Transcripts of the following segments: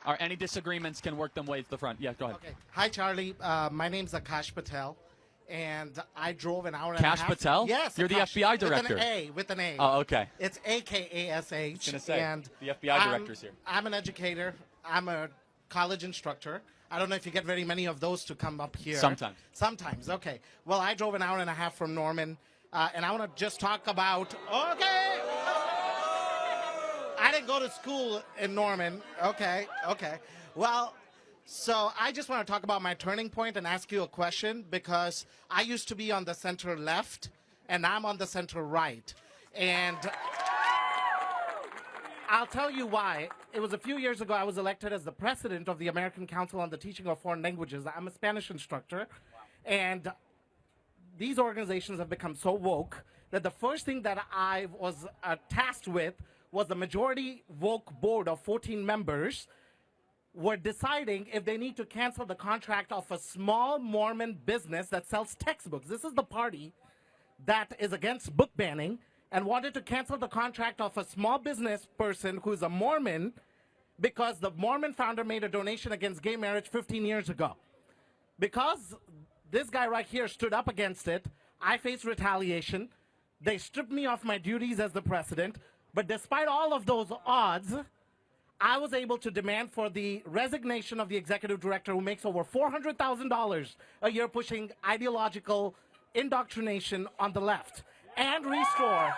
Or any disagreements can work them way to the front. Yeah, go ahead. Okay. Hi, Charlie. My name's Akash Patel, and I drove an hour and a half. Akash Patel? Yes. You're the Akash, FBI director. With an A. Oh, okay. It's AKASH. I was going to say, and the FBI director's here. I'm an educator. I'm a college instructor. I don't know if you get very many of those to come up here. Sometimes. Sometimes, okay. Well, I drove an hour and a half from Norman, and I want to just talk about, okay. I didn't go to school in Norman. Okay. Well, so I just want to talk about my turning point and ask you a question, because I used to be on the center left, and I'm on the center right. And I'll tell you why. It was a few years ago I was elected as the president of the American Council on the Teaching of Foreign Languages. I'm a Spanish instructor. And these organizations have become so woke that the first thing that I was tasked with was the majority woke board of 14 members were deciding if they need to cancel the contract of a small Mormon business that sells textbooks. This is the party that is against book banning and wanted to cancel the contract of a small business person who's a Mormon because the Mormon founder made a donation against gay marriage 15 years ago. Because this guy right here stood up against it, I faced retaliation. They stripped me of my duties as the president. But despite all of those odds, I was able to demand for the resignation of the executive director who makes over $400,000 a year pushing ideological indoctrination on the left, and restore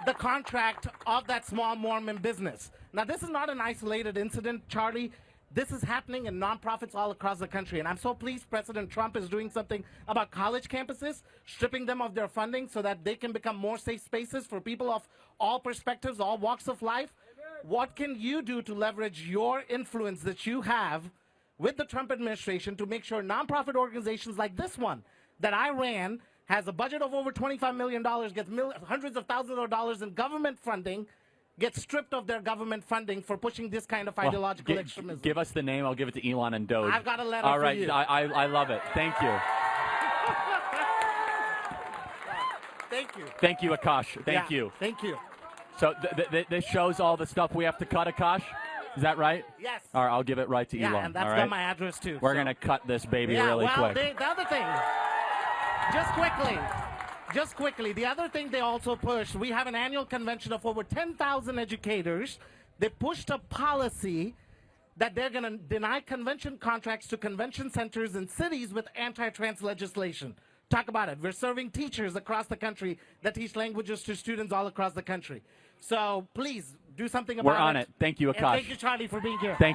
the contract of that small Mormon business. Now, this is not an isolated incident, Charlie. This is happening in nonprofits all across the country, and I'm so pleased President Trump is doing something about college campuses, stripping them of their funding so that they can become more safe spaces for people of all perspectives, all walks of life. What can you do to leverage your influence that you have with the Trump administration to make sure nonprofit organizations like this one that I ran has a budget of over $25 million, gets hundreds of thousands of dollars in government funding, gets stripped of their government funding for pushing this kind of ideological extremism? Give us the name. I'll give it to Elon and Doge. I've got a letter All right, for you. I love it. Thank you. Thank you. Thank you, Akash. Thank you. Thank you. So this shows all the stuff we have to cut, Akash? Is that right? Yes. All right, I'll give it right to Elon. Yeah, and that's all got right? my address too. We're going to cut this baby yeah, really well, quick. The other thing, just quickly, the other thing they also pushed, we have an annual convention of over 10,000 educators. They pushed a policy that they're going to deny convention contracts to convention centers in cities with anti-trans legislation. Talk about it. We're serving teachers across the country that teach languages to students all across the country. So please do something about it. We're on it. Thank you, Akash. And thank you, Charlie, for being here. Thank